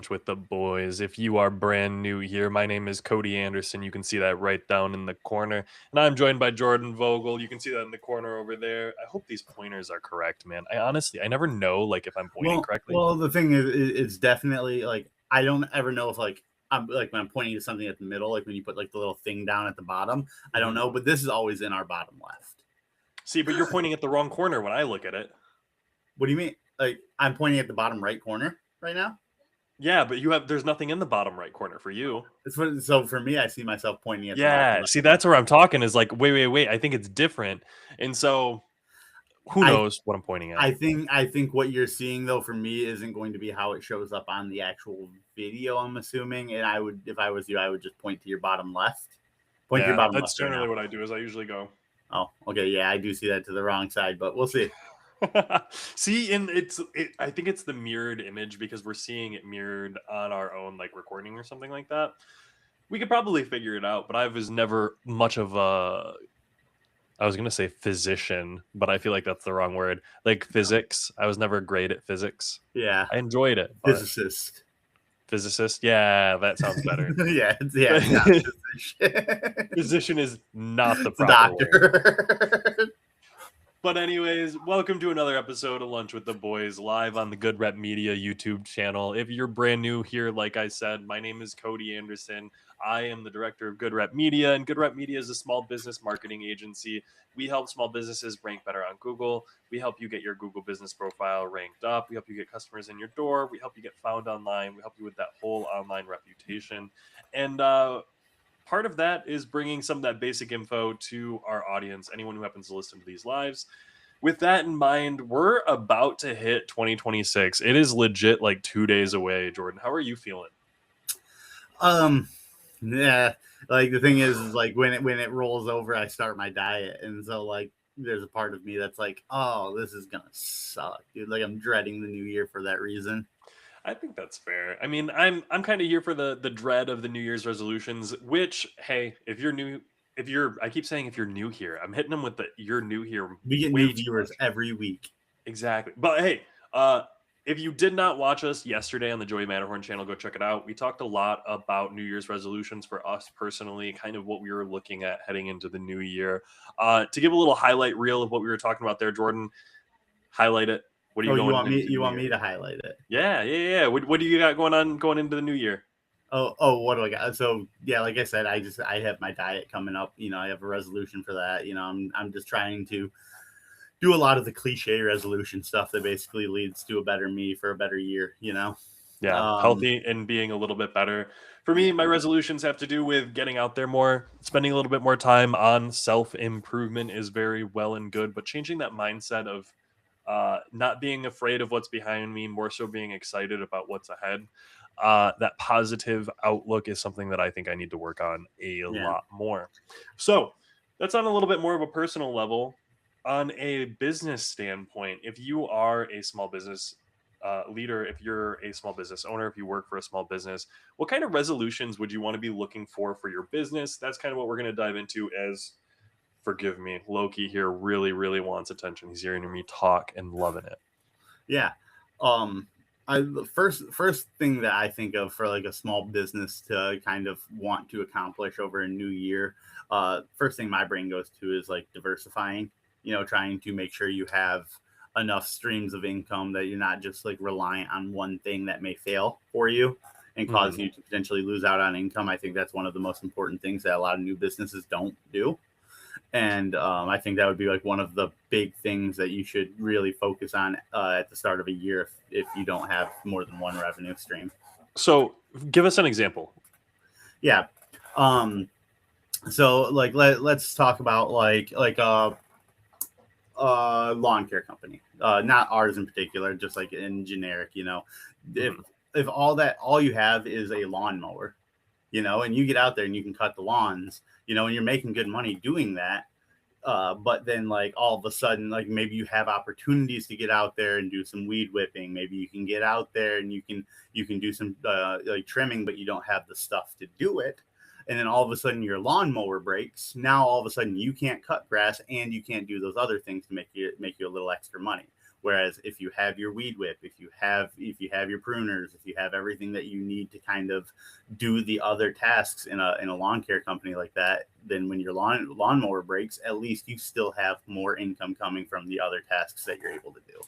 Lunch with the Boys. If you are brand new here, my name is Cody Anderson. You can see that right down in the corner. And I'm joined by Jordan Vogel. You can see that in the corner over there. I hope these pointers are correct, man. I never know like if I'm pointing correctly. Well, the thing is, it's definitely like I don't ever know if like I'm like when I'm pointing to something at the middle, like when you put like the little thing down at the bottom. I don't know, but this is always in our bottom left. See, but you're pointing at the wrong corner when I look at it. What do you mean? Like I'm pointing at the bottom right corner right now? Yeah, but there's nothing in the bottom right corner for you. So for me, I see myself pointing at the Yeah, bottom see, left that's corner. where I'm talking is like, wait. I think it's different. And so who knows what I'm pointing at? I think what you're seeing though for me isn't going to be how it shows up on the actual video, I'm assuming. And I would, if I was you, I would just point to your bottom left. Point to your bottom That's left right generally now. what I do is I usually go. Oh, okay, yeah, I do see that to the wrong side, but we'll see. See, and I think it's the mirrored image because we're seeing it mirrored on our own like recording or something like that. We could probably figure it out, but I was never much of a I was gonna say physician, but I feel like that's the wrong word. Like physics. I was never great at physics. Yeah, I enjoyed it, but physicist. Yeah, that sounds better. It's not physician. Physician is not the It's a proper word. doctor. But anyways, welcome to another episode of Lunch with the Boys live on the Good Rep Media YouTube channel. If you're brand new here, like I said, my name is Cody Anderson. I am the director of Good Rep Media, and Good Rep Media is a small business marketing agency. We help small businesses rank better on Google. We help you get your Google business profile ranked up. We help you get customers in your door. We help you get found online. We help you with that whole online reputation. And part of that is bringing some of that basic info to our audience, anyone who happens to listen to these lives. With that in mind, we're about to hit 2026. It is legit like 2 days away. Jordan, how are you feeling? Yeah, like the thing is like when it rolls over, I start my diet, and so like there's a part of me that's like, oh, this is gonna suck, dude. Like I'm dreading the new year for that reason. I think that's fair. I mean, I'm kind of here for the dread of the New Year's resolutions, which, hey, if you're new, I keep saying if you're new here, I'm hitting them with the you're new here. We get new viewers every week. Exactly. But hey, if you did not watch us yesterday on the Joey Matterhorn channel, go check it out. We talked a lot about New Year's resolutions for us personally, kind of what we were looking at heading into the new year. To give a little highlight reel of what we were talking about there, Jordan, highlight it. What are you going? You want me to highlight it? Yeah. What do you got going on going into the new year? Oh, what do I got? So yeah, like I said, I have my diet coming up. You know, I have a resolution for that. You know, I'm just trying to do a lot of the cliche resolution stuff that basically leads to a better me for a better year. You know. Yeah, healthy and being a little bit better. For me, my resolutions have to do with getting out there more, spending a little bit more time on self-improvement is very well and good, but changing that mindset of not being afraid of what's behind me, more so being excited about what's ahead. That positive outlook is something that I think I need to work on a lot more. So that's on a little bit more of a personal level. On a business standpoint, if you are a small business leader, if you're a small business owner, if you work for a small business, what kind of resolutions would you want to be looking for your business? That's kind of what we're going to dive into as, forgive me, Loki here really, really wants attention. He's hearing me talk and loving it. Yeah. The first thing that I think of for like a small business to kind of want to accomplish over a new year, first thing my brain goes to is like diversifying, you know, trying to make sure you have enough streams of income that you're not just like reliant on one thing that may fail for you and cause you to potentially lose out on income. I think that's one of the most important things that a lot of new businesses don't do. And I think that would be like one of the big things that you should really focus on at the start of a year if you don't have more than one revenue stream. So give us an example. Yeah. So like let's talk about like lawn care company, not ours in particular, just like in generic, you know, if all you have is a lawnmower, you know, and you get out there and you can cut the lawns, you know, and you're making good money doing that. But then like all of a sudden, like maybe you have opportunities to get out there and do some weed whipping. Maybe you can get out there and you can do some like trimming, but you don't have the stuff to do it. And then all of a sudden your lawnmower breaks. Now all of a sudden you can't cut grass and you can't do those other things to make you a little extra money. Whereas if you have your weed whip, if you have your pruners, if you have everything that you need to kind of do the other tasks in a lawn care company like that, then when your lawnmower breaks, at least you still have more income coming from the other tasks that you're able to do.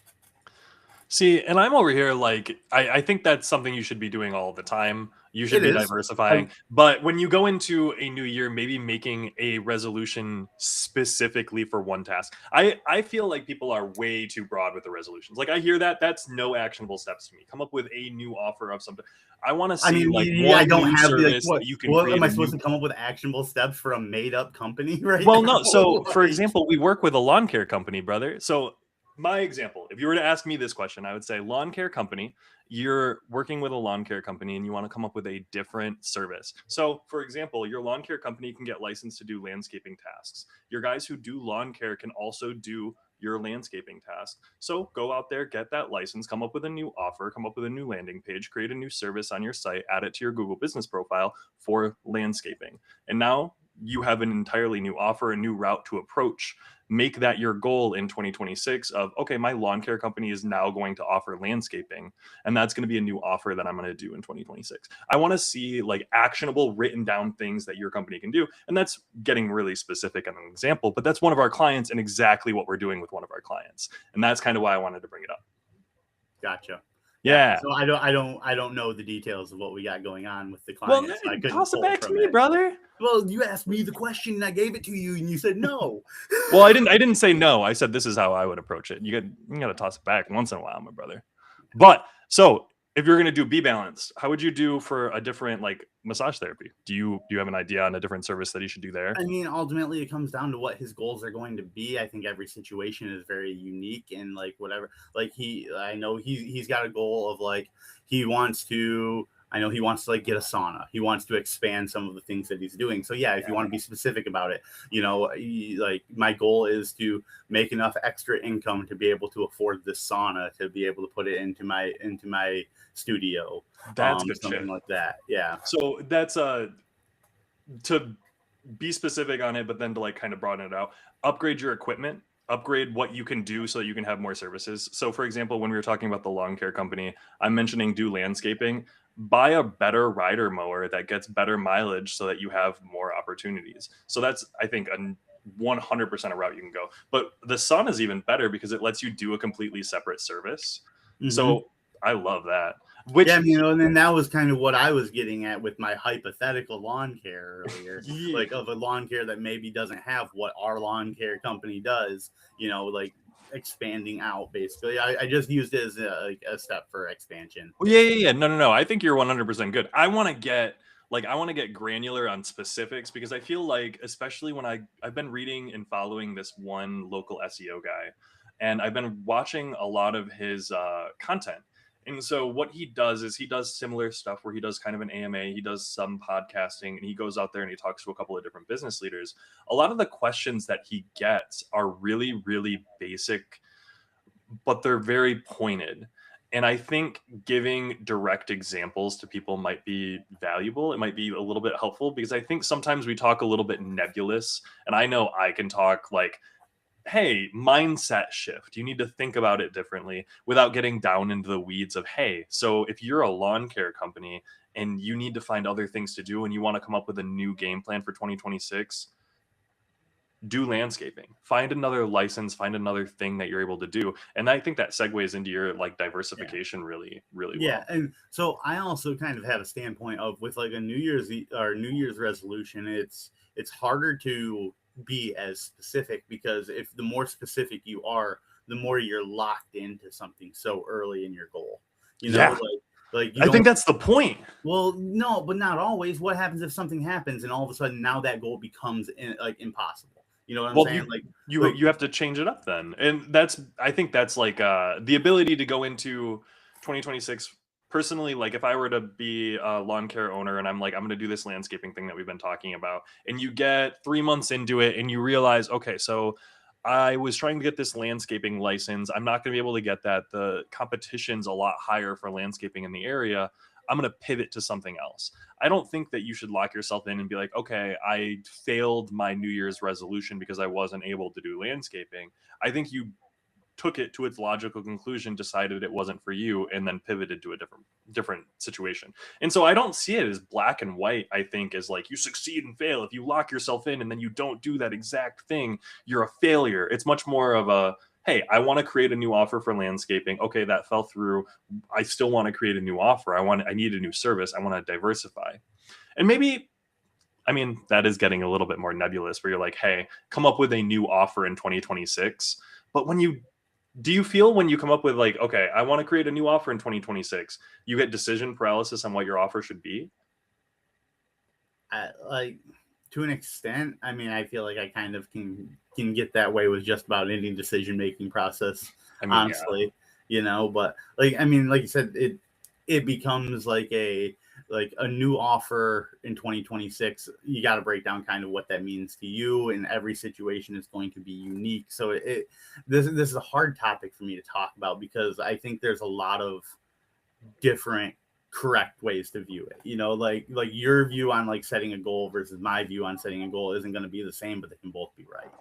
See, and I'm over here like I think that's something you should be doing all the time. You should It be is. diversifying. But when you go into a new year, maybe making a resolution specifically for one task. I feel like people are way too broad with the resolutions. Like I hear that that's no actionable steps to me. Come up with a new offer of something. I want to I see mean, like I one don't new have the like, service that you can what am create I a supposed new. to come up with actionable steps for a made up company right Well, now? no. So, for Like, example, we work with a lawn care company, brother. So, my example, if you were to ask me this question, I would say lawn care company, you're working with a lawn care company and you want to come up with a different service. So, for example, your lawn care company can get licensed to do landscaping tasks. Your guys who do lawn care can also do your landscaping task. So, go out there, get that license, come up with a new offer, come up with a new landing page, create a new service on your site, add it to your Google business profile for landscaping. And now you have an entirely new offer, a new route to approach. Make that your goal in 2026 of, okay, my lawn care company is now going to offer landscaping. And that's going to be a new offer that I'm going to do in 2026. I want to see like actionable written down things that your company can do. And that's getting really specific on an example, but that's one of our clients and exactly what we're doing with one of our clients. And that's kind of why I wanted to bring it up. Gotcha. Yeah. So I don't know the details of what we got going on with the Well, clients. So I couldn't toss it pull back to from me, it. brother. Well, you asked me the question and I gave it to you and you said no. Well, I didn't say no. I said this is how I would approach it. You got to toss it back once in a while, my brother. But so if you're gonna do Be Balanced, how would you do for a different like massage therapy? Do you have an idea on a different service that you should do there? I mean, ultimately, it comes down to what his goals are going to be. I think every situation is very unique and like whatever. Like I know he's got a goal of like he wants to. I know he wants to like get a sauna. He wants to expand some of the things that he's doing. So yeah, if you want to be specific about it, like my goal is to make enough extra income to be able to afford this sauna, to be able to put it into my studio, That's good something shit. like that. Yeah. So that's to be specific on it, but then to like kind of broaden it out, upgrade your equipment, upgrade what you can do so that you can have more services. So, for example, when we were talking about the lawn care company, I'm mentioning do landscaping. Buy a better rider mower that gets better mileage so that you have more opportunities. So that's, I think, a 100% a route you can go. But the Sun is even better because it lets you do a completely separate service. Mm-hmm. So I love that. Which, yeah, and then that was kind of what I was getting at with my hypothetical lawn care earlier, like of a lawn care that maybe doesn't have what our lawn care company does, like expanding out basically. I just used it as a step for expansion. Yeah. No. I think you're 100% good. I want to get granular on specifics because I feel like, especially when I've been reading and following this one local SEO guy, and I've been watching a lot of his content. And so what he does is he does similar stuff where he does kind of an AMA, he does some podcasting, and he goes out there and he talks to a couple of different business leaders. A lot of the questions that he gets are really, really basic, but they're very pointed. And I think giving direct examples to people might be valuable. It might be a little bit helpful because I think sometimes we talk a little bit nebulous. And I know I can talk like, hey, mindset shift. You need to think about it differently without getting down into the weeds of, hey, so if you're a lawn care company and you need to find other things to do and you want to come up with a new game plan for 2026, do landscaping, find another license, find another thing that you're able to do. And I think that segues into your like diversification really, really well. Yeah, and so I also kind of have a standpoint of with like a New Year's resolution, it's harder to be as specific because if the more specific you are, the more you're locked into something so early in your goal. Yeah. Like I think that's the point. Well, no, but not always. What happens if something happens and all of a sudden now that goal becomes impossible? You know what I'm saying? You have to change it up then. And I think that's like the ability to go into 2026 personally. Like if I were to be a lawn care owner and I'm like, I'm going to do this landscaping thing that we've been talking about, and you get 3 months into it and you realize, okay, so I was trying to get this landscaping license. I'm not going to be able to get that. The competition's a lot higher for landscaping in the area. I'm going to pivot to something else. I don't think that you should lock yourself in and be like, okay, I failed my New Year's resolution because I wasn't able to do landscaping. I think you took it to its logical conclusion, decided it wasn't for you, and then pivoted to a different situation. And so I don't see it as black and white. I think as like you succeed and fail. If you lock yourself in and then you don't do that exact thing, you're a failure. It's much more of a, hey, I want to create a new offer for landscaping. Okay, that fell through. I still want to create a new offer. I need a new service. I want to diversify. And maybe, I mean, that is getting a little bit more nebulous where you're like, hey, come up with a new offer in 2026. But do you feel when you come up with like, okay, I want to create a new offer in 2026, you get decision paralysis on what your offer should be? Like, to an extent, I mean, I feel like I kind of can get that way with just about any decision-making process, I mean, honestly, but like, I mean, like you said, it becomes like a new offer in 2026. You got to break down kind of what that means to you, and every situation is going to be unique. So this is a hard topic for me to talk about because I think there's a lot of different correct ways to view it. Like your view on like setting a goal versus my view on setting a goal isn't going to be the same, but they can both be right.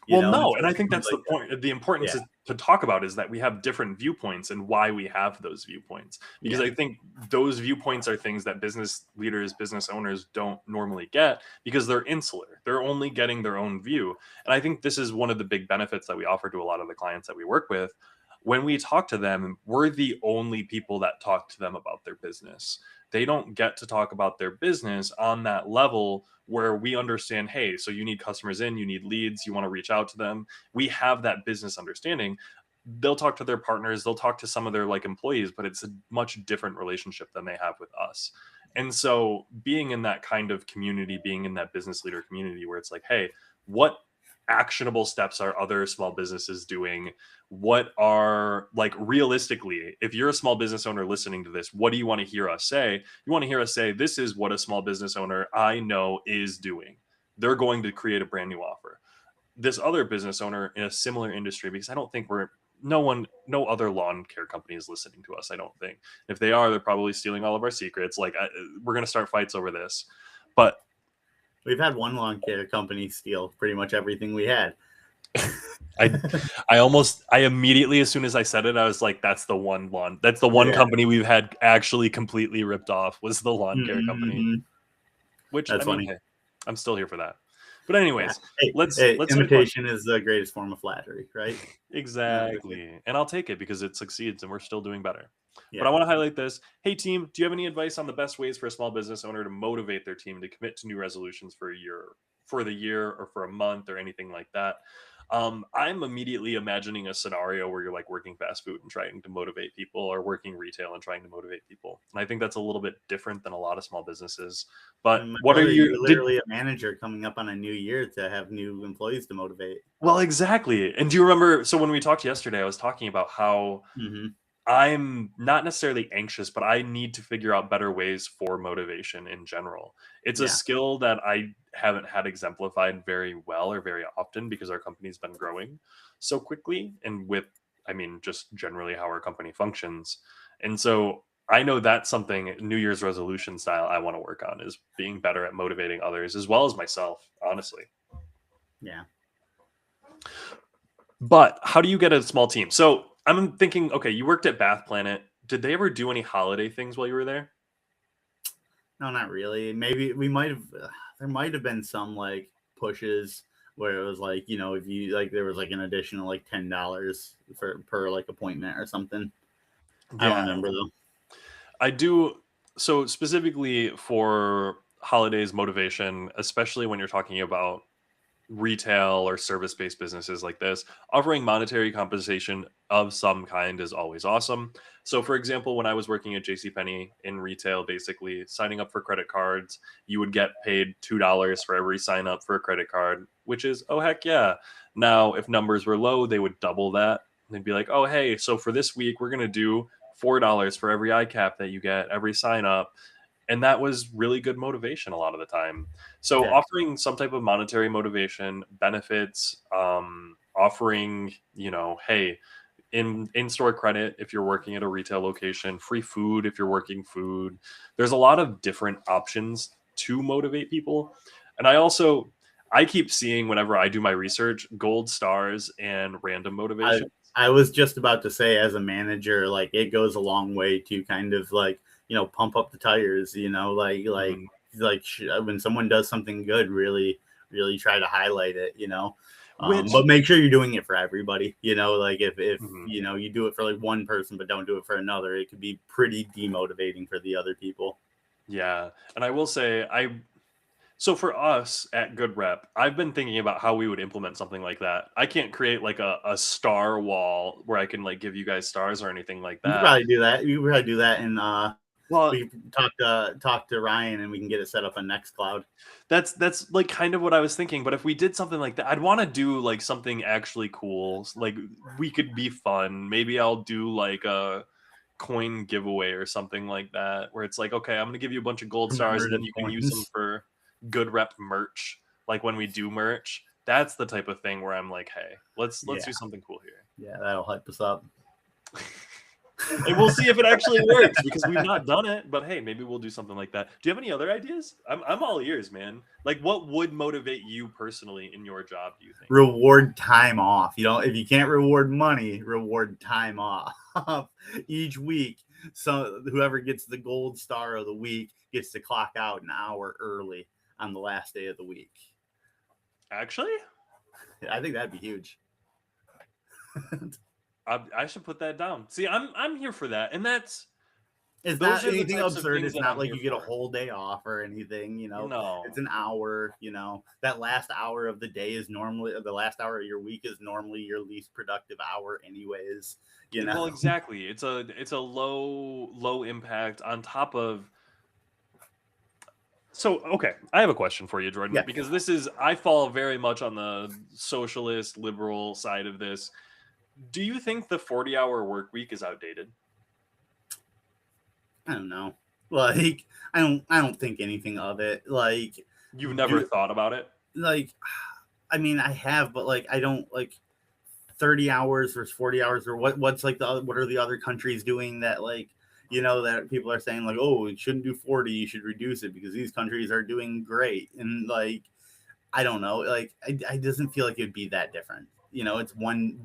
No, and I think that's like the point. The importance to talk about is that we have different viewpoints and why we have those viewpoints. Because I think those viewpoints are things that business leaders, business owners don't normally get because they're insular. They're only getting their own view. And I think this is one of the big benefits that we offer to a lot of the clients that we work with. When we talk to them, we're the only people that talk to them about their business. They don't get to talk about their business on that level where we understand, hey, so you need customers in, you need leads, you want to reach out to them. We have that business understanding. They'll talk to their partners, they'll talk to some of their like employees, but it's a much different relationship than they have with us. And so being in that kind of community, being in that business leader community where it's like, hey, what actionable steps are other small businesses doing? What are, like, realistically, if you're a small business owner listening to this, what do you want to hear us say? You want to hear us say, this is what a small business owner I know is doing. They're going to create a brand new offer. This other business owner in a similar industry, because I don't think no other lawn care company is listening to us. I don't think. If they are, they're probably stealing all of our secrets. Like, we're going to start fights over this. But we've had one lawn care company steal pretty much everything we had. I immediately, as soon as I said it, I was like, that's the one company we've had actually completely ripped off was the lawn care company. Which, that's funny. Hey, I'm still here for that. But anyways, let's imitation is the greatest form of flattery, right? Exactly. And I'll take it because it succeeds and we're still doing better. But I want to highlight this. Hey team, do you have any advice on the best ways for a small business owner to motivate their team to commit to new resolutions for the year or for a month or anything like that? I'm immediately imagining a scenario where you're like working fast food and trying to motivate people, or working retail and trying to motivate people. And I think that's a little bit different than a lot of small businesses. But you're literally a manager coming up on a new year to have new employees to motivate. Well, exactly. And do you remember? So when we talked yesterday, I was talking about how I'm not necessarily anxious, but I need to figure out better ways for motivation in general. It's a skill that I haven't had exemplified very well or very often because our company's been growing so quickly, and with, I mean, just generally how our company functions. And so I know that's something New Year's resolution style I want to work on, is being better at motivating others as well as myself, honestly. Yeah. But how do you get a small team? So I'm thinking, okay, you worked at Bath Planet. Did they ever do any holiday things while you were there? No, not really. Maybe there might have been some like pushes where it was like, if you like, there was like an additional like $10 per like appointment or something. I don't remember though. I do. So specifically for holidays motivation, especially when you're talking about retail or service-based businesses like this, offering monetary compensation of some kind is always awesome. So for example, when I was working at JCPenney in retail, basically signing up for credit cards, you would get paid $2 for every sign up for a credit card, which is, oh heck yeah. Now if numbers were low, they would double that. They'd be like, oh hey, so for this week we're going to do $4 for every ICAP that you get, every sign up. And that was really good motivation a lot of the time. So offering some type of monetary motivation, benefits, offering, hey, in-store credit if you're working at a retail location, free food if you're working food. There's a lot of different options to motivate people. And I keep seeing, whenever I do my research, gold stars and random motivation. I was just about to say, as a manager, like it goes a long way to kind of like, pump up the tires, when someone does something good, really, really try to highlight it, Which but make sure you're doing it for everybody, like if mhm. you do it for like one person, but don't do it for another, it could be pretty demotivating for the other people. Yeah, and I will say so for us at Good Rep, I've been thinking about how we would implement something like that. I can't create like a star wall where I can like give you guys stars or anything like You could that. probably do that. You could probably do that, and Well, we can talk to Ryan, and we can get it set up on Nextcloud. that's like kind of what I was thinking. But if we did something like that, I'd want to do like something actually cool. Like we could be fun. Maybe I'll do like a coin giveaway or something like that, where it's like, okay, I'm gonna give you a bunch of gold stars, and then Commemorative you can use them coins. for Good Rep merch. Like when we do merch, that's the type of thing where I'm like, hey, let's Yeah, do something cool here. yeah, that'll hype us up. And we'll see if it actually works because we've not done it. But hey, maybe we'll do something like that. Do you have any other ideas? I'm all ears, man. Like, what would motivate you personally in your job? Do you think? Reward time off. If you can't reward money, reward time off each week. So whoever gets the gold star of the week gets to clock out an hour early on the last day of the week. Actually, I think that'd be huge. I should put that down. See, I'm here for that, and that's It's those not are the anything types of absurd. things It's that not I'm like here you get a for. whole day off or anything. No, It's an hour. That last hour of the day is normally, the last hour of your week is normally your least productive hour, anyways. well, exactly. It's a low impact on top of. So, okay, I have a question for you, Jordan, Yeah. because I fall very much on the socialist liberal side of this. Do you think the 40-hour work week is outdated? I don't know. Like, I don't think anything of it. Like, You've never do thought about it? like, I mean, I have, but like, I don't like 30 hours versus 40 hours, or what's like what are the other countries doing that, like, that people are saying like, oh, it shouldn't do 40, you should reduce it because these countries are doing great. And like, I don't know, like, I doesn't feel like it'd be that different. It's one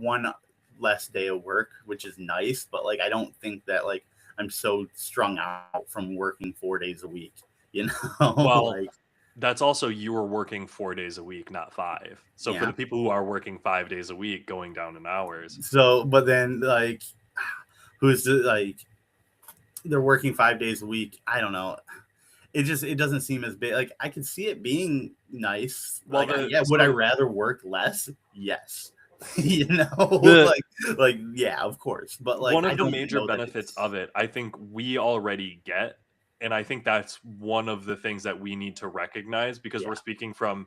less day of work, which is nice, but like, I don't think that like I'm so strung out from working 4 days a week, Well, like. that's also you were working 4 days a week, not five. So for Yeah. the people who are working 5 days a week, going down in hours. So, but then like, who's like, they're working 5 days a week. I don't know. It doesn't seem as big. Like, I could see it being nice. Well, Like, yeah, would I rather work less? Yes. like, yeah, of course. But like, one I of the don't major know that benefits of it, I think we already get, and I think that's one of the things that we need to recognize because Yeah. we're speaking from,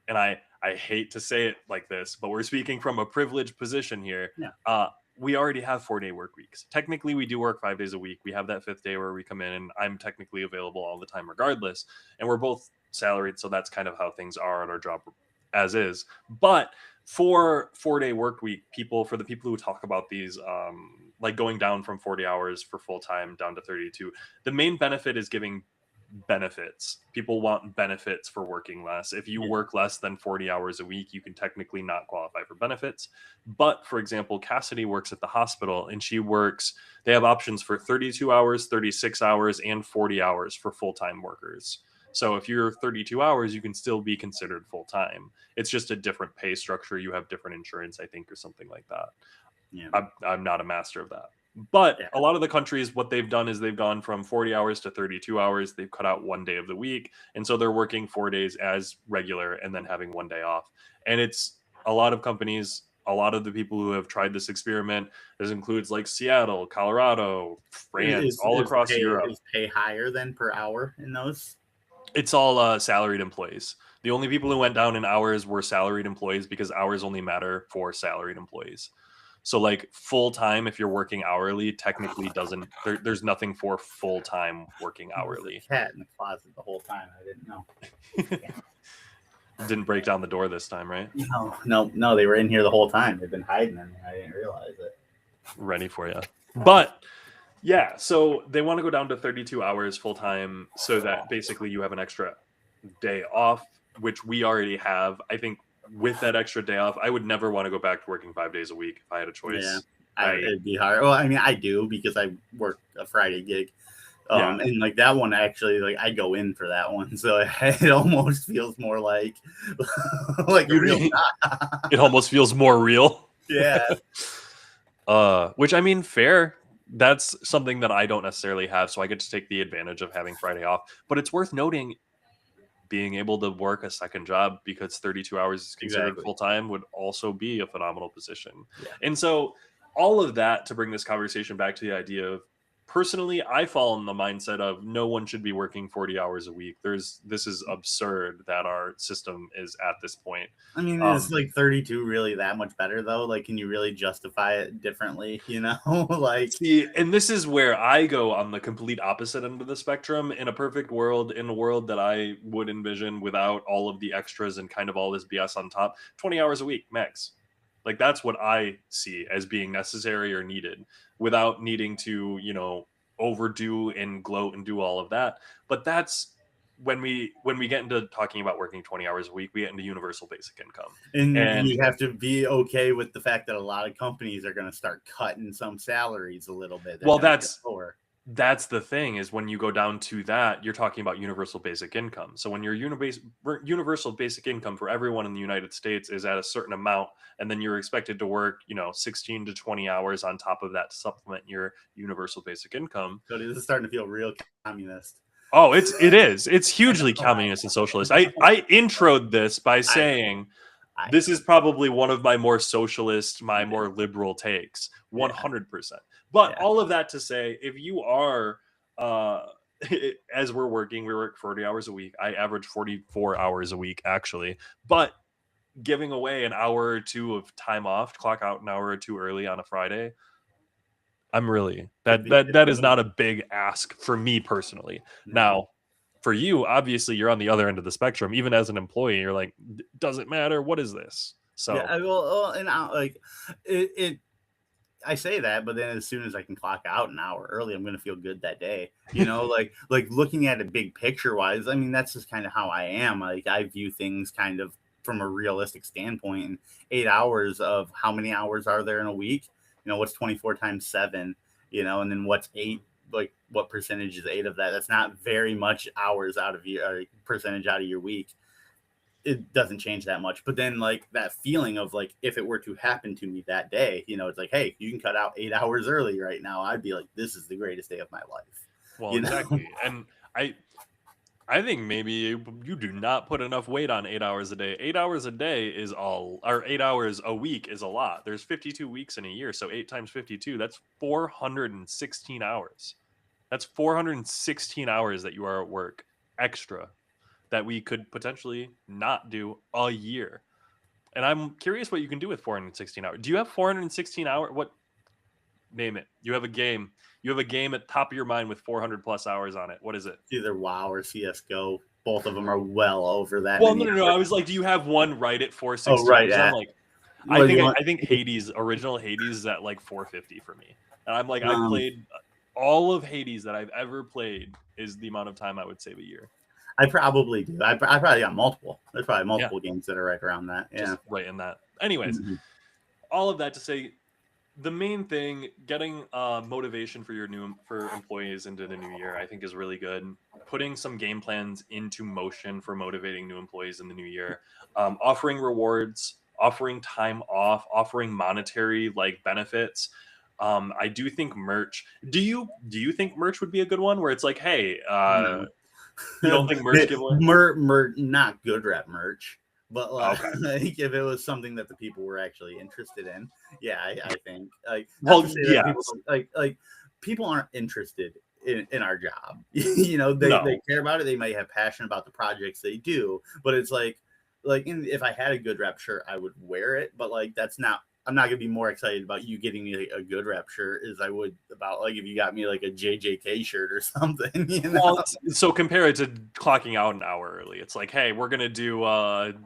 and I hate to say it like this, but we're speaking from a privileged position here. Yeah. We already have 4-day work weeks. Technically, we do work 5 days a week. We have that fifth day where we come in, and I'm technically available all the time, regardless. And we're both salaried, so that's kind of how things are at our job as is. But for 4-day work week, for the people who talk about these, like going down from 40 hours for full time down to 32, the main benefit is giving benefits. People want benefits for working less. If you work less than 40 hours a week, you can technically not qualify for benefits. But for example, Cassidy works at the hospital and they have options for 32 hours, 36 hours, and 40 hours for full-time workers. So if you're 32 hours, you can still be considered full-time. It's just a different pay structure. You have different insurance, I think, or something like that. Yeah. I'm not a master of that. But Yeah. a lot of the countries, what they've done is they've gone from 40 hours to 32 hours. They've cut out one day of the week. And so they're working 4 days as regular and then having one day off. And it's a lot of companies, a lot of the people who have tried this experiment, this includes like Seattle, Colorado, France, all across Europe. Is pay higher than per hour in those? It's all salaried employees. The only people who went down in hours were salaried employees because hours only matter for salaried employees. So like full time, if you're working hourly, technically there's nothing for full time working hourly. Cat in the closet the whole time. I didn't know. Didn't break down the door this time, right? No. They were in here the whole time. They've been hiding in there. I didn't realize it. Ready for you. But yeah, so they want to go down to 32 hours full time so that basically you have an extra day off, which we already have. I think with that extra day off, I would never want to go back to working 5 days a week if I had a Yeah, choice. I it'd be hard. Well, I mean, I do because I work a Friday gig. Yeah, And like that one actually, like I go in for that one, so it almost feels more like like a real very. job. It almost feels more real. Yeah, Which I mean, fair. That's something that I don't necessarily have, so I get to take the advantage of having Friday off. But it's worth noting being able to work a second job because 32 hours is considered exactly. full time would also be a phenomenal position. Yeah. And so, all of that to bring this conversation back to the idea of personally, I fall in the mindset of no one should be working 40 hours a week. This is absurd that our system is at this point. I mean, is Um, like 32 really that much better though? Like, can you really justify it differently? Like, See, and this is where I go on the complete opposite end of the spectrum. In a perfect world, in a world that I would envision without all of the extras and kind of all this BS on top, 20 hours a week max. Like that's what I see as being necessary or needed without needing to, overdo and gloat and do all of that. But that's when we get into talking about working 20 hours a week, we get into universal basic income. and And you have to be okay with the fact that a lot of companies are going to start cutting some salaries a little bit. They're well, going to get that's lower. that's the thing is when you go down to that, you're talking about universal basic income. So when your universal basic income for everyone in the United States is at a certain amount, and then you're expected to work, 16 to 20 hours on top of that to supplement your universal basic income. So this is starting to feel real communist. Oh, it's I hugely know. communist and socialist. I introed this by I know. saying I this know. is probably one of my more socialist, my Yeah. more liberal takes, Yeah. 100%. But Yeah. all of that to say, if you are, uh, as we work 40 hours a week. I average 44 hours a week, actually. But giving away an hour or two of time off, to clock out an hour or two early on a Friday, I'm really that is not a big ask for me personally. No. Now, for you, obviously, you're on the other end of the spectrum. Even as an employee, you're like, doesn't matter. What is this? Yeah. So, I will. And I like it. I say that, but then as soon as I can clock out an hour early, I'm going to feel good that day. Like looking at it big picture wise. I mean, that's just kind of how I am. Like I view things kind of from a realistic standpoint. And 8 hours of how many hours are there in a week? What's 24 times 7? And then what's 8? Like what percentage is 8 of that? That's not very much hours out of your or percentage out of your week. It doesn't change that much. But then like that feeling of like if it were to happen to me that day, it's like, hey, you can cut out 8 hours early right now. I'd be like, this is the greatest day of my life. well, exactly. And I think maybe you do not put enough weight on 8 hours a day. 8 hours a day is all, or 8 hours a week is a lot. There's 52 weeks in a year, so 8 times 52, that's 416 hours. That's 416 hours that you are at work extra that we could potentially not do a year. And I'm curious what you can do with 416 hours. Do you have 416 hours? What name it? You have a game. You have a game at top of your mind with 400 plus hours on it. What is it? Either WoW or CSGO. Both of them are well over that. Well, many no. hours. I was like, do you have one right at Oh, 416? right. I'm like, I think Hades, original Hades, is at like 450 for me. And I'm like, I've played all of Hades that I've ever played is the amount of time I would save a year. I probably do. I probably got multiple. There's probably multiple games that are right around that. Yeah. Just right in that. Anyways, all of that to say, the main thing, getting motivation for employees into the new year, I think is really good. Putting some game plans into motion for motivating new employees in the new year, offering rewards, offering time off, offering monetary like benefits. I do think merch. Do you think merch would be a good one where it's like, hey, No. you don't think merch giveaway? Not good rep merch, but like, Okay. like if it was something that the people were actually interested in, yeah, I think like Well, not to say yes. that people like people aren't interested in our job. No. They care about it. They might have passion about the projects they do, but it's like if I had a good rep shirt, I would wear it, but like that's not. I'm not gonna be more excited about you getting me like, a good rep shirt as I would about like if you got me like a JJK shirt or something. Well, so compare it to clocking out an hour early. It's like, hey, we're gonna do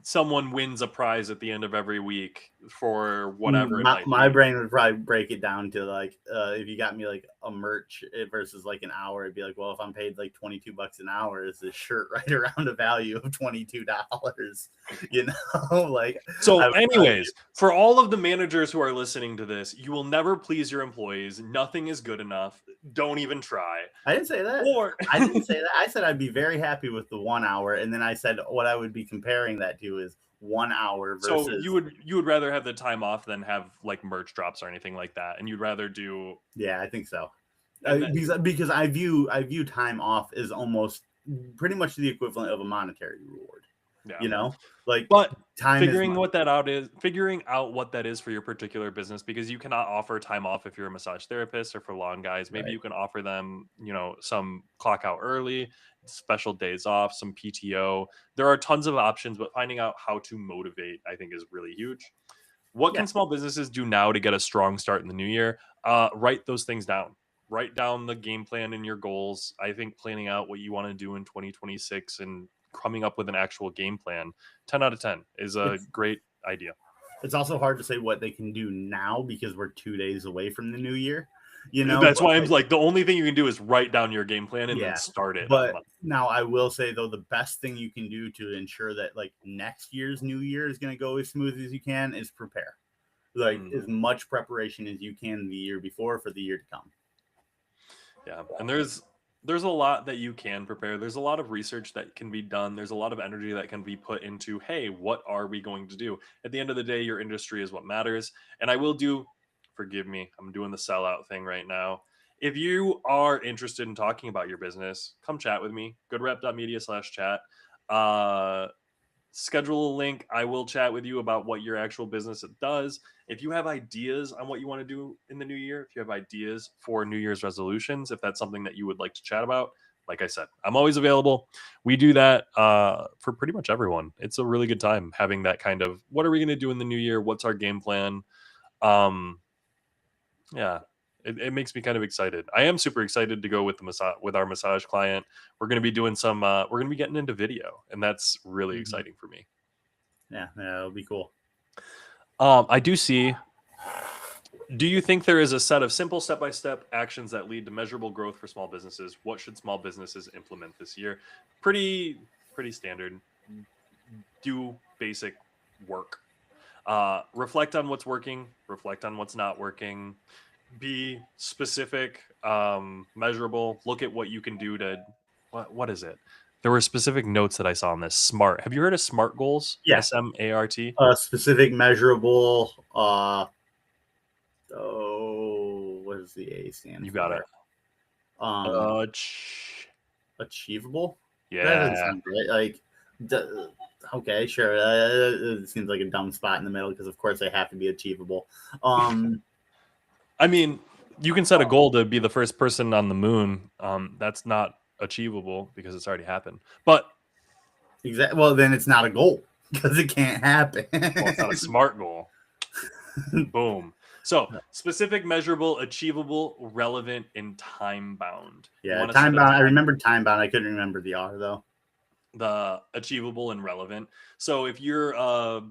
someone wins a prize at the end of every week. for whatever it might My be. brain would probably break it down to like, if you got me like a merch versus like an hour, it'd be like, well, if I'm paid like $22 an hour, is this shirt right around a value of $22? You know, like So, I would probably, anyways, for all of the managers who are listening to this, you will never please your employees. Nothing is good enough. Don't even try. I didn't say that. Or I didn't say that. I said I'd be very happy with the 1 hour, and then I said what I would be comparing that to is 1 hour so versus. you would rather have the time off than have like merch drops or anything like that, and you'd rather do Yeah, I think so. and then, Because I view time off as almost pretty much the equivalent of a monetary reward. yeah. You know, like But time is money. figuring out what that is for your particular business, because you cannot offer time off if you're a massage therapist, or for lawn guys, maybe Right. you can offer them, some clock out early, special days off, some PTO. There are tons of options, but finding out how to motivate, I think, is really huge. What Yeah. can small businesses do now to get a strong start in the new year? Write those things down. Write down the game plan and your goals. I think planning out what you want to do in 2026 and coming up with an actual game plan, 10 out of 10 is a It's great idea. it's also hard to say what they can do now because we're 2 days away from the new year. You know, That's but why I'm like, the only thing you can do is write down your game plan and then yeah. start it on But Monday. now I will say though, the best thing you can do to ensure that like next year's new year is going to go as smooth as you can is prepare. Like as much preparation as you can the year before for the year to come. Yeah, and there's a lot that you can prepare. There's a lot of research that can be done. There's a lot of energy that can be put into, hey, what are we going to do? At the end of the day, your industry is what matters. And I will do, forgive me, I'm doing the sellout thing right now. If you are interested in talking about your business, come chat with me. goodrep.media/chat. Schedule a link. I will chat with you about what your actual business does. If you have ideas on what you want to do in the new year, if you have ideas for New Year's resolutions, if that's something that you would like to chat about, like I said, I'm always available. We do that for pretty much everyone. It's a really good time having that kind of, what are we going to do in the new year? What's our game plan? Yeah, it makes me kind of excited. I am super excited to go with our massage client. We're going to be doing some. We're going to be getting into video, and that's really exciting for me. Yeah, it'll be cool. I do see. Do you think there is a set of simple step-by-step actions that lead to measurable growth for small businesses? What should small businesses implement this year? Pretty standard. Do basic work. Reflect on what's working. Reflect on what's not working. Be specific, measurable. Look at what you can do to. What is it? There were specific notes that I saw on this. SMART. Have you heard of SMART goals? Yeah. SMART. Specific, measurable. What does the A stand for? You got it. Achievable. Yeah. That doesn't sound right. Like, okay, sure. It seems like a dumb spot in the middle because, of course, they have to be achievable. I mean, you can set a goal to be the first person on the moon. That's not achievable because it's already happened. But exactly. Well, then it's not a goal because it can't happen. Well, it's not a SMART goal. Boom. So specific, measurable, achievable, relevant, and time bound. Yeah, time bound. I remembered time bound. I couldn't remember the R though. The achievable and relevant. So if you're a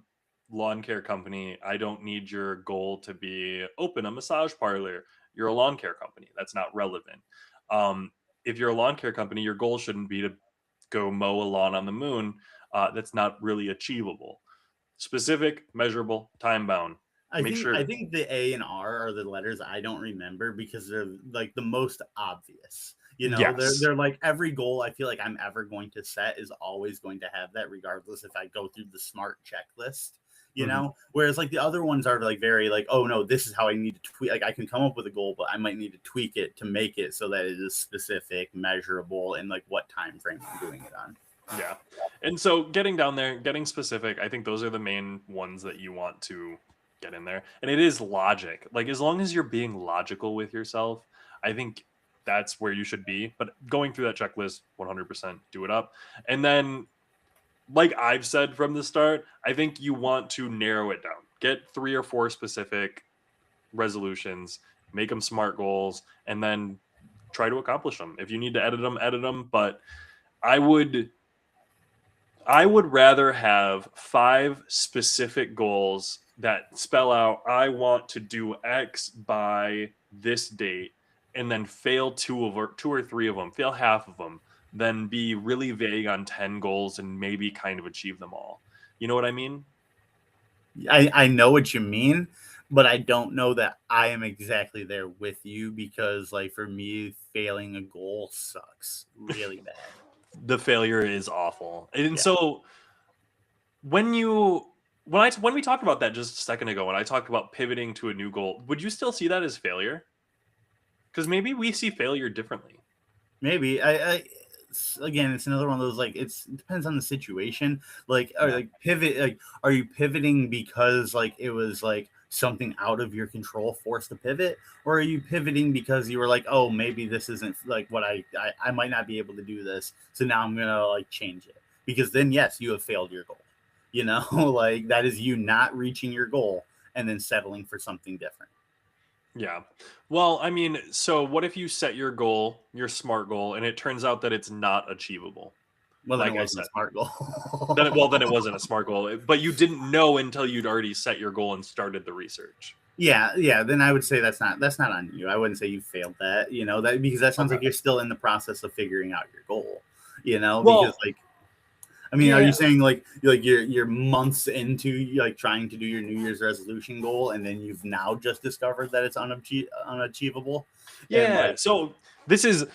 lawn care company, I don't need your goal to be open a massage parlor. You're a lawn care company. That's not relevant. If you're a lawn care company, your goal shouldn't be to go mow a lawn on the moon. That's not really achievable. Specific, measurable, time bound. I think the A and R are the letters I don't remember because they're like the most obvious. You know, Yes. they're like every goal I feel like I'm ever going to set is always going to have that, regardless if I go through the SMART checklist. You know, whereas like the other ones are like very like, oh no, this is how I need to tweak. Like I can come up with a goal, but I might need to tweak it to make it so that it is specific, measurable, and like what time frame I'm doing it on. Yeah. And so getting down there, getting specific, I think those are the main ones that you want to get in there. And it is logic. Like as long as you're being logical with yourself, I think that's where you should be. But going through that checklist, 100% do it up. And then, like I've said from the start, I think you want to narrow it down. Get 3 or 4 specific resolutions, make them SMART goals, and then try to accomplish them. If you need to edit them, edit them. But I would I would rather have 5 specific goals that spell out I want to do X by this date and then fail 2 or 3 of them, fail half of them, than be really vague on 10 goals and maybe kind of achieve them all. You know what I mean? I know what you mean, but I don't know that I am exactly there with you because, like, for me, failing a goal sucks really bad. The failure is awful. And Yeah. so when when we talked about that just a second ago, when I talked about pivoting to a new goal, would you still see that as failure? Because maybe we see failure differently. Maybe again, it's another one of those, like, it depends on the situation. Like, Yeah. are you pivoting because, like, it was like something out of your control forced to pivot, or are you pivoting because you were like, oh, maybe this isn't like what I might not be able to do this, so now I'm gonna like change it, because then yes, you have failed your goal. Like, that is you not reaching your goal and then settling for something different. Yeah. Well, I mean, so what if you set your goal, your SMART goal, and it turns out that it's not achievable? Well, then it Like I wasn't a said, smart goal. then it wasn't a SMART goal, but you didn't know until you'd already set your goal and started the research. Yeah, then I would say that's not on you. I wouldn't say you failed that, that, because that sounds Okay. like you're still in the process of figuring out your goal, because, Well, like, I mean, are yeah. you saying like you're months into like trying to do your New Year's resolution goal, and then you've now just discovered that it's unachievable, and Yeah. like, So this is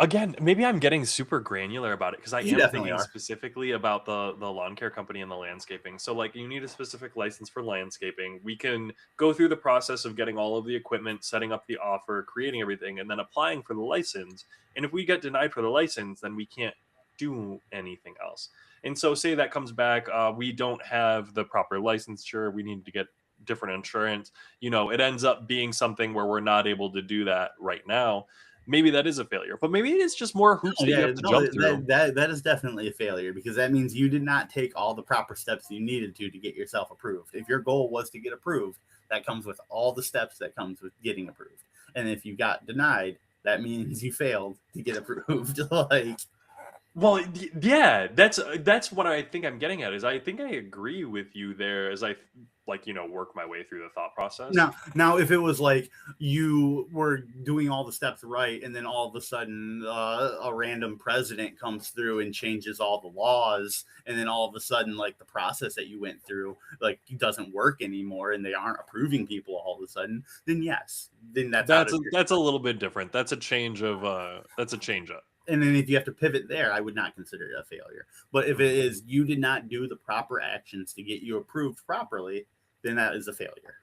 again, maybe I'm getting super granular about it because I you am definitely thinking are. specifically about the lawn care company and the landscaping. So like you need a specific license for landscaping. We can go through the process of getting all of the equipment, setting up the offer, creating everything, and then applying for the license. And if we get denied for the license, then we can't do anything else. And so say that comes back, we don't have the proper licensure. We need to get different insurance. It ends up being something where we're not able to do that right now. Maybe that is a failure, but maybe it is just more hoops No, that you yeah, have to no, jump through. that is definitely a failure, because that means you did not take all the proper steps you needed to get yourself approved. If your goal was to get approved, that comes with all the steps that comes with getting approved. And if you got denied, that means you failed to get approved. Like, Well, yeah, that's what I think I'm getting at is I think I agree with you there as I like work my way through the thought process. now, if it was like you were doing all the steps right, and then all of a sudden a random president comes through and changes all the laws, and then all of a sudden, like, the process that you went through, like, doesn't work anymore, and they aren't approving people all of a sudden, then yes, then that's out That's of a, your that's a control. little bit different. That's a change up. And then if you have to pivot there, I would not consider it a failure. But if it Mhm. is you did not do the proper actions to get you approved properly, then that is a failure.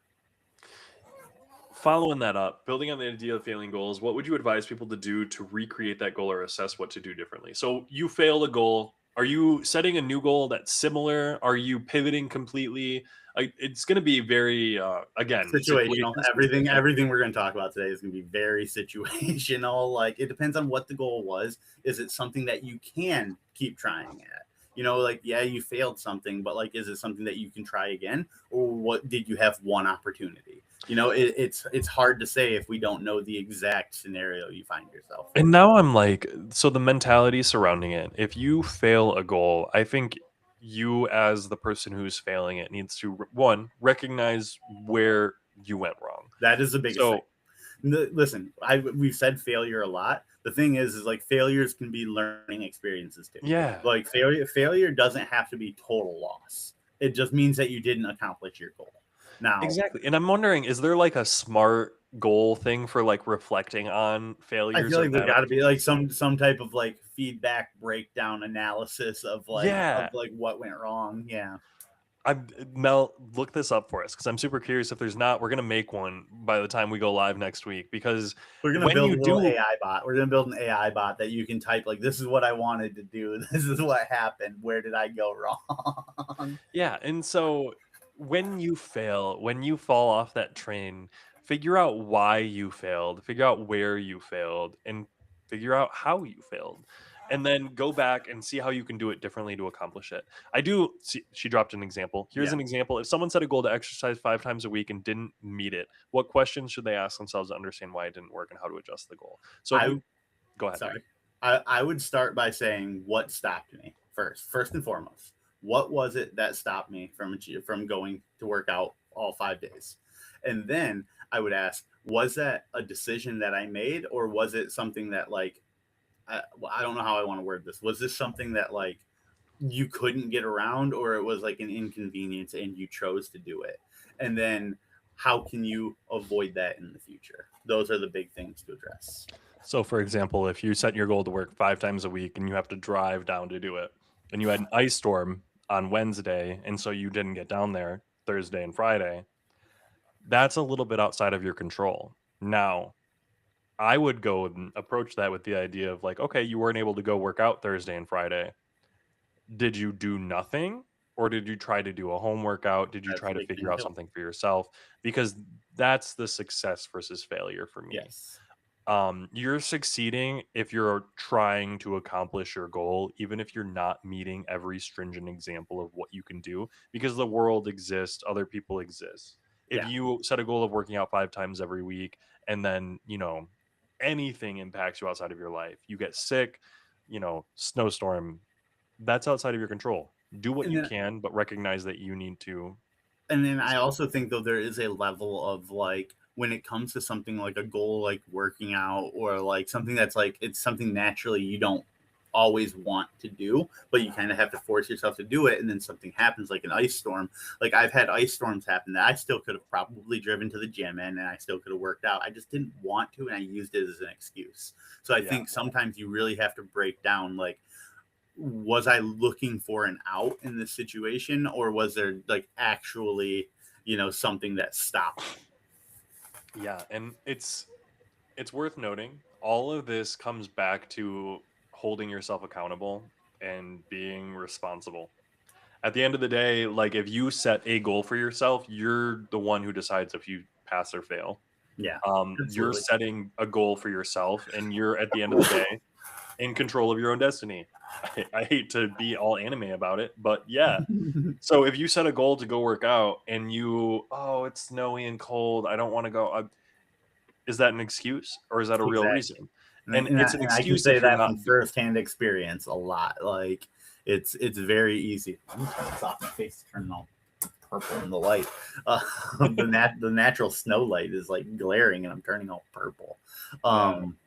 Following that up, building on the idea of failing goals, what would you advise people to do to recreate that goal or assess what to do differently? So you fail a goal. Are you setting a new goal that's similar? Are you pivoting completely? It's going to be very, again, Situational. situation Everything specific. everything we're going to talk about today is going to be very situational. Like, it depends on what the goal was. Is it something that you can keep trying at? Like, yeah, you failed something, but, like, is it something that you can try again, or what, did you have one opportunity? It's hard to say if we don't know the exact scenario you find yourself And in. now I'm like, so the mentality surrounding it, if you fail a goal, I think you, as the person who's failing it, needs to, one, recognize where you went wrong. That is the biggest thing. So, Listen, we've said failure a lot. The thing is like, failures can be learning experiences too. yeah. Like, failure doesn't have to be total loss. It just means that you didn't accomplish your goal. Now, Exactly. And I'm wondering, is there like a smart goal thing for like reflecting on I failures feel or like there bad got to be like opportunities? some type of like feedback breakdown analysis of Yeah. what went wrong. Yeah, I'm Mel, look this up for us because I'm super curious. If there's not, we're gonna make one by the time we go live next week. Because we're gonna when build you a little do, AI bot. We're gonna build an AI bot that you can type, like, this is what I wanted to do. This is what happened. Where did I go wrong? yeah, and so when you fail, when you fall off that train, figure out why you failed, figure out where you failed, and figure out how you failed. And then go back and see how you can do it differently to accomplish it. I do see she dropped an example. Here's Yeah. an example. If someone set a goal to exercise 5 times a week and didn't meet it, what questions should they ask themselves to understand why it didn't work and how to adjust the goal? So if I you go ahead. Sorry. I would start by saying what stopped me first and foremost, what was it that stopped me from going to work out all 5 days? And then I would ask, was that a decision that I made, or was it something that like I don't know how I want to word this. Was this something that like you couldn't get around, or it was like an inconvenience and you chose to do it? And then how can you avoid that in the future? Those are the big things to address. So, for example, if you set your goal to work 5 times a week and you have to drive down to do it, and you had an ice storm on Wednesday, and so you didn't get down there Thursday and Friday, that's a little bit outside of your control. Now, I would go and approach that with the idea of like, okay, you weren't able to go work out Thursday and Friday. Did you do nothing? Or did you try to do a home workout? Did you That's try a to big figure thing out too. something for yourself? Because that's the success versus failure for me. Yes. You're succeeding if you're trying to accomplish your goal, even if you're not meeting every stringent example of what you can do, because the world exists, other people exist. If Yeah. you set a goal of working out 5 times every week, and then, anything impacts you outside of your life, you get sick, snowstorm, that's outside of your control. Do what And you then can, but recognize that you need to. I also think though there is a level of like when it comes to something like a goal like working out, or like something that's like it's something naturally you don't always want to do, but you kind of have to force yourself to do it, and then something happens like an ice storm. Like I've had ice storms happen that I still could have probably driven to the gym in, and I still could have worked out. I just didn't want to, and I used it as an excuse. So I Yeah. think sometimes you really have to break down like, was I looking for an out in this situation, or was there like actually, something that stopped me? Yeah, and it's worth noting all of this comes back to holding yourself accountable and being responsible. At the end of the day, like if you set a goal for yourself, you're the one who decides if you pass or fail. Yeah, You're absolutely. setting a goal for yourself, and you're at the end of the day in control of your own destiny. I hate to be all anime about it, but yeah. So if you set a goal to go work out and oh, it's snowy and cold, I don't want to go. Is that an excuse or is that a real Exactly. reason? And, And and, I, it's an and I can excuse say if you're that not. from firsthand experience a lot. Like it's very easy. I'm turn this off. My face is turning all purple in the light. Uh, the natural snow light is like glaring, and I'm turning all purple. Yeah, Um,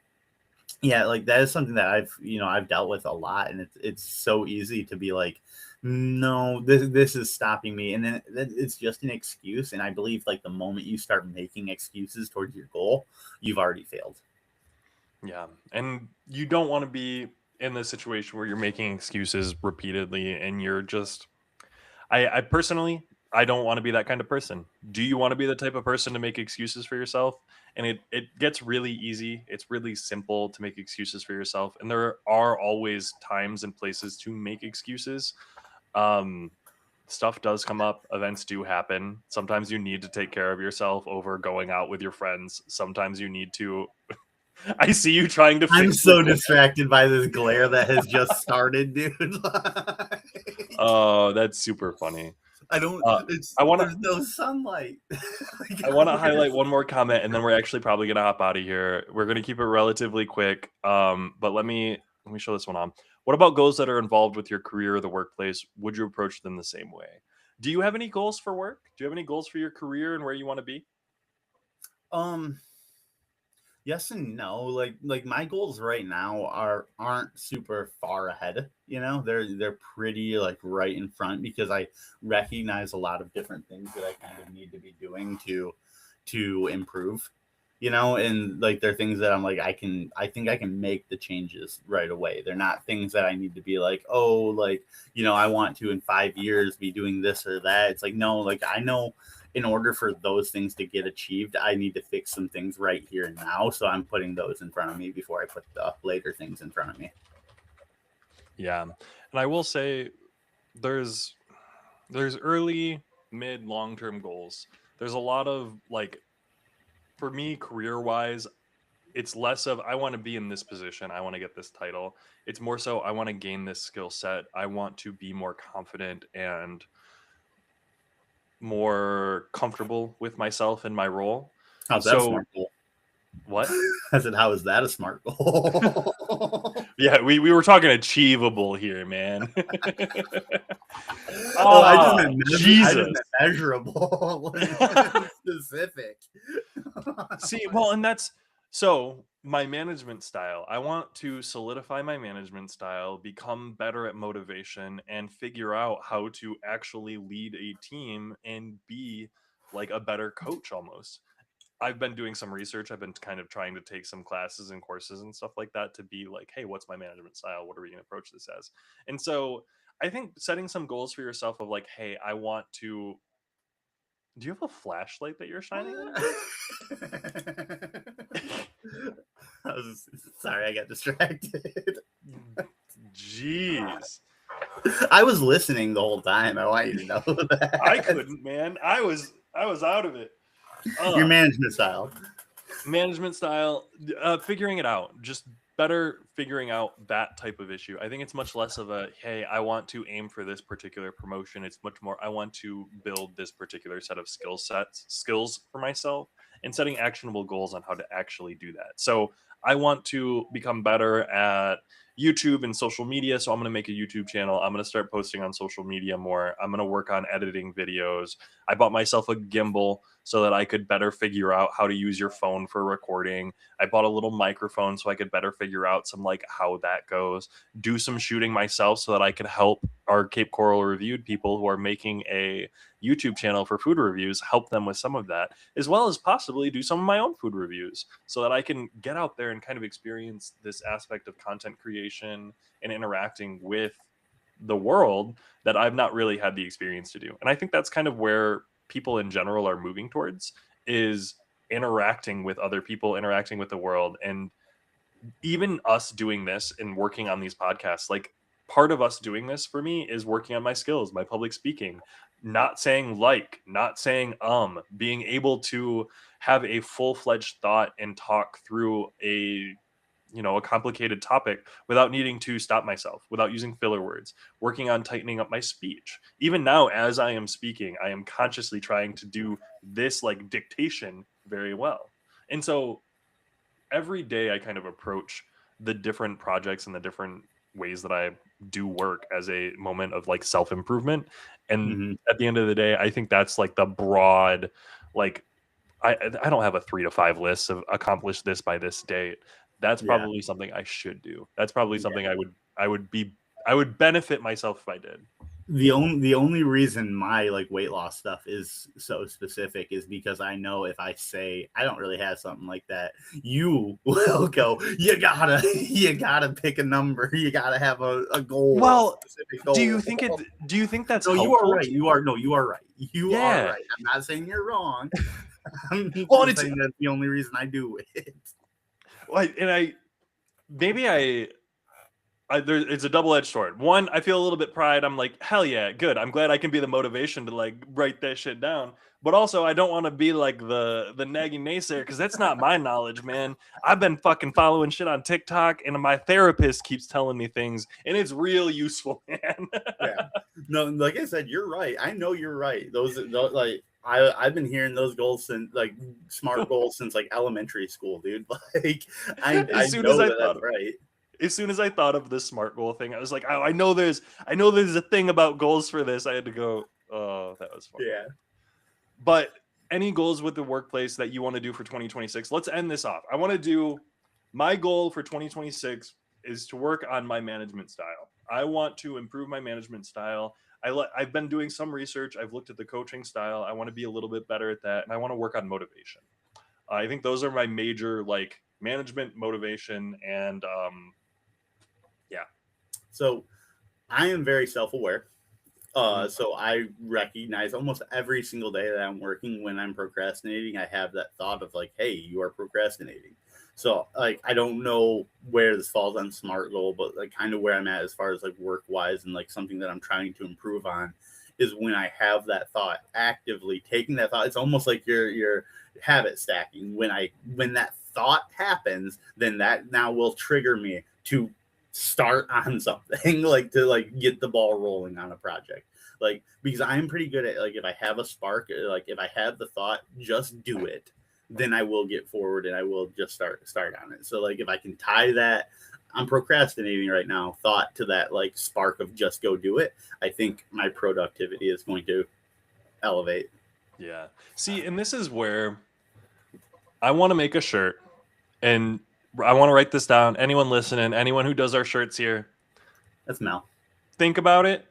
yeah, like that is something that I've dealt with a lot, and it's so easy to be like, no, this is stopping me, and then it's just an excuse. And I believe like the moment you start making excuses towards your goal, you've already failed. yeah. And you don't want to be in this situation where you're making excuses repeatedly and you're just I personally I don't want to be that kind of person. Do you want to be the type of person to make excuses for yourself? And it gets really easy. It's really simple to make excuses for yourself. And there are always times and places to make excuses. Um Stuff does come up, events do happen. Sometimes you need to take care of yourself over going out with your friends. Sometimes you need to I see you trying to I'm fix your so camera. distracted by this glare that has just started, dude. Like, Oh, that's super funny. I don't. Uh, It's I wanna there's no sunlight. I Like, wanna highlight one more comment, and then we're actually probably gonna hop out of here. We're gonna keep it relatively quick, but let me show this one on. What about goals that are involved with your career or the workplace? Would you approach them the same way? Do you have any goals for work? Do you have any goals for your career and where you want to be? um, yes and no. Like my goals right now aren't super far ahead. They're pretty like right in front, because I recognize a lot of different things that I kind of need to be doing to improve. And like they're things that I'm like I think I can make the changes right away. They're not things that I need to be like, oh, like, I want to in 5 years be doing this or that. It's like, no, like I know in order for those things to get achieved, I need to fix some things right here and now. So I'm putting those in front of me before I put the later things in front of me. Yeah. And I will say there's there's early, mid, long-term goals. There's a lot of like for me career-wise, it's less of I want to be in this position, I want to get this title. It's more so I want to gain this skill set. I want to be more confident and more comfortable with myself and my role. Oh, that's So more cool. What? I said, how is that a smart goal? Yeah, we were talking achievable here, man. Oh, I just Oh, meant Jesus. measurable, specific. See, well, and that's so my management style. I want to solidify my management style, become better at motivation, and figure out how to actually lead a team and be like a better coach almost. I've been doing some research. I've been kind of trying to take some classes and courses and stuff like that to be like, hey, what's my management style? What are we going to approach this as? And so I think setting some goals for yourself of like, hey, I want to. Do you have a flashlight that you're shining on? Sorry, I got distracted. Jeez. I was listening the whole time. I want you to know that. I couldn't, man. I was out of it. Your management style. Management style, figuring it out, just better figuring out that type of issue. I think it's much less of a, hey, I want to aim for this particular promotion. It's much more, I want to build this particular set of skills for myself, and setting actionable goals on how to actually do that. So I want to become better at YouTube and social media. So I'm going to make a YouTube channel. I'm going to start posting on social media more. I'm going to work on editing videos. I bought myself a gimbal so that I could better figure out how to use your phone for recording. I bought a little microphone so I could better figure out some like how that goes. Do some shooting myself so that I could help our Cape Coral Reviewed people who are making a YouTube channel for food reviews, help them with some of that, as well as possibly do some of my own food reviews so that I can get out there and kind of experience this aspect of content creation and interacting with the world that I've not really had the experience to do. And I think that's kind of where people in general are moving towards, is interacting with other people, interacting with the world. And even us doing this and working on these podcasts, like part of us doing this for me is working on my skills, my public speaking, not saying not saying being able to have a full-fledged thought and talk through a complicated topic without needing to stop myself, without using filler words, working on tightening up my speech. Even now, as I am speaking, I am consciously trying to do this like dictation very well. And so every day I kind of approach the different projects and the different ways that I do work as a moment of like self-improvement. And Mm-hmm. at the end of the day, I think that's like the broad, like, I don't have a 3 to 5 list of accomplish this by this date. That's probably something I should do. That's probably something I would benefit myself if I did. The only reason my like weight loss stuff is so specific is because I know if I say I don't really have something like that, you will go, you gotta pick a number, you gotta have a goal. Well, a specific goal. do you think that's no, helpful? you are right. You are right. You are Yeah. right. I'm not saying you're wrong. I'm Well, just saying that's the only reason I do it. Well, it's a double-edged sword. One, I feel a little bit pride. I'm like, hell yeah, good. I'm glad I can be the motivation to like write that shit down. But also, I don't want to be like the nagging naysayer, because that's not my knowledge, man. I've been fucking following shit on TikTok, and my therapist keeps telling me things, and it's real useful, man. Yeah. No, like I said, you're right. I know you're right. Those like I've been hearing those goals since like smart goals since like elementary school, dude. Like I know that's right. As soon as I thought of this SMART goal thing, I was like, oh, I know there's a thing about goals for this. I had to go, oh, that was fun. Yeah. But any goals with the workplace that you want to do for 2026? Let's end this off. I want to do, my goal for 2026 is to work on my management style. I want to improve my management style. I've been doing some research. I've looked at the coaching style. I want to be a little bit better at that. And I want to work on motivation. I think those are my major like management, motivation, and yeah. So I am very self-aware. So I recognize almost every single day that I'm working, when I'm procrastinating, I have that thought of like, hey, you are procrastinating. So like, I don't know where this falls on SMART goal, but like kind of where I'm at as far as like work wise and like something that I'm trying to improve on is when I have that thought, actively taking that thought. It's almost like your habit stacking. When that thought happens, then that now will trigger me to start on something, like to like get the ball rolling on a project. Like, because I'm pretty good at like, if I have a spark, like if I have the thought, just do it, then I will get forward and I will just start on it. So like if I can tie that, I'm procrastinating right now, thought to that like spark of just go do it, I think my productivity is going to elevate. Yeah. See, and this is where I want to make a shirt, and I want to write this down. Anyone listening, anyone who does our shirts here, That's Mel. think about it,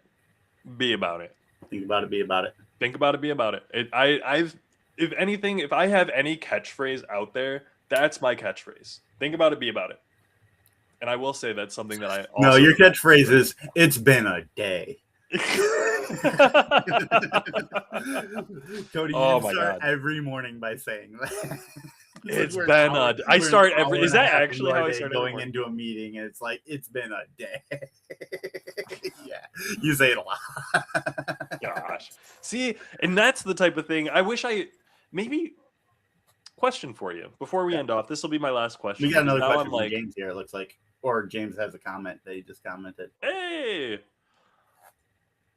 be about it. Think about it, be about it. Think about it, be about it. If anything, if I have any catchphrase out there, that's my catchphrase. Think about it, be about it. And I will say that's something that I also... No, your catchphrase is, it's been a day. Cody, you start every morning by saying that. It's been a... I start every... Is that actually how I start going into a meeting, and it's like, it's been a day. Yeah, you say it a lot. Gosh. See, and that's the type of thing I wish I... Maybe... Question for you before we end off. This will be my last question. We got another question from James here, it looks like. Or James has a comment that he just commented. Hey!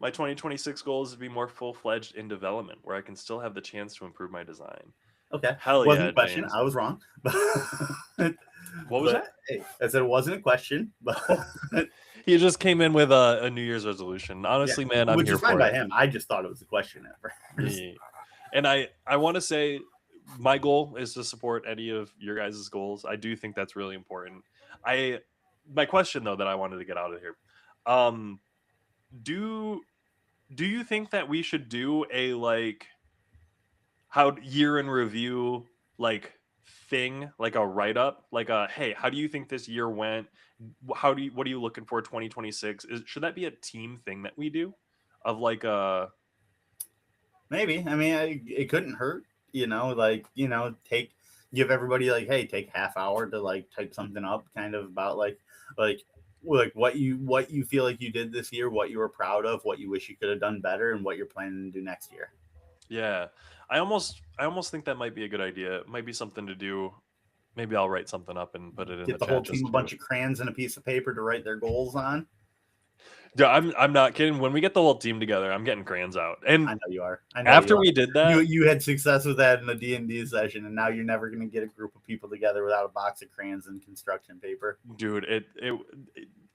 My 2026 goal is to be more full-fledged in development, where I can still have the chance to improve my design. Okay. Hell wasn't yeah, a question. James. I was wrong. What was that? Hey, I said it wasn't a question, but he just came in with a New Year's resolution. Honestly, man, I'm here for it. Which is fine by him. I just thought it was a question at first. Yeah. And I want to say my goal is to support any of your guys' goals. I do think that's really important. My question though that I wanted to get out of here, do you think that we should do a like how year in review like thing, like a write up, like a hey, how do you think this year went? What are you looking for 2026? Should that be a team thing that we do, of like a maybe? I mean, it couldn't hurt, like give everybody like, hey, take half hour to like type something up, kind of about like what you feel like you did this year, what you were proud of, what you wish you could have done better, and what you're planning to do next year. Yeah, I almost think that might be a good idea. It might be something to do. Maybe I'll write something up and put it in Get the whole team a bunch of crayons and a piece of paper to write their goals on. Yeah, I'm not kidding. When we get the whole team together, I'm getting crayons out. And I know you are. After we did that, you had success with that in the D&D session, and now you're never going to get a group of people together without a box of crayons and construction paper. Dude,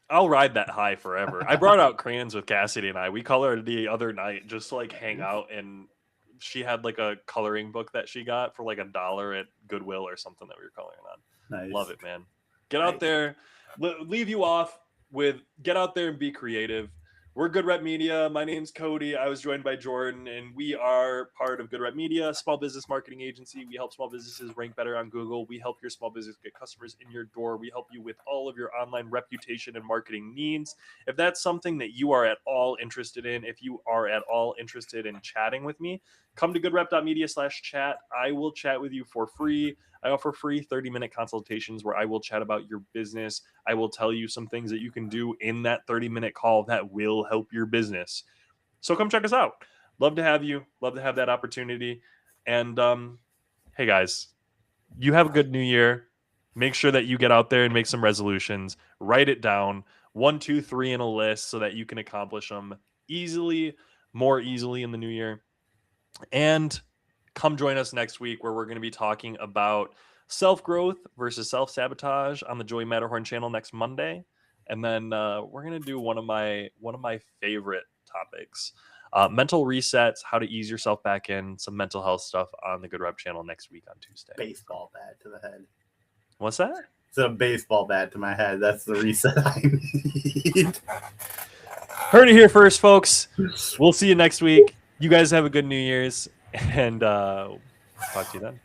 I'll ride that high forever. I brought out crayons with Cassidy and I. We colored the other night just to like hang out, and she had like a coloring book that she got for like $1 at Goodwill or something that we were coloring on. Nice. Love it, man. Get out there. Leave you off with get out there and be creative. We're Good Rep Media. My name's Cody. I was joined by Jordan, and we are part of Good Rep Media, small business marketing agency. We help small businesses rank better on Google. We help your small business get customers in your door. We help you with all of your online reputation and marketing needs. If that's something that you are at all interested in, if you are at all interested in chatting with me, come to goodrep.media/chat. I will chat with you for free. I offer free 30-minute consultations where I will chat about your business. I will tell you some things that you can do in that 30-minute call that will help your business. So come check us out. Love to have you. Love to have that opportunity. And hey, guys, you have a good new year. Make sure that you get out there and make some resolutions. Write it down, 1, 2, 3 in a list so that you can accomplish them more easily in the new year. And come join us next week where we're going to be talking about self-growth versus self-sabotage on the Joey Matterhorn channel next Monday. And then we're going to do one of my favorite topics, mental resets, how to ease yourself back in, some mental health stuff on the Good Rep channel next week on Tuesday. Baseball bat to the head. What's that? It's a baseball bat to my head. That's the reset I need. Heard it here first, folks. We'll see you next week. You guys have a good New Year's. And talk to you then.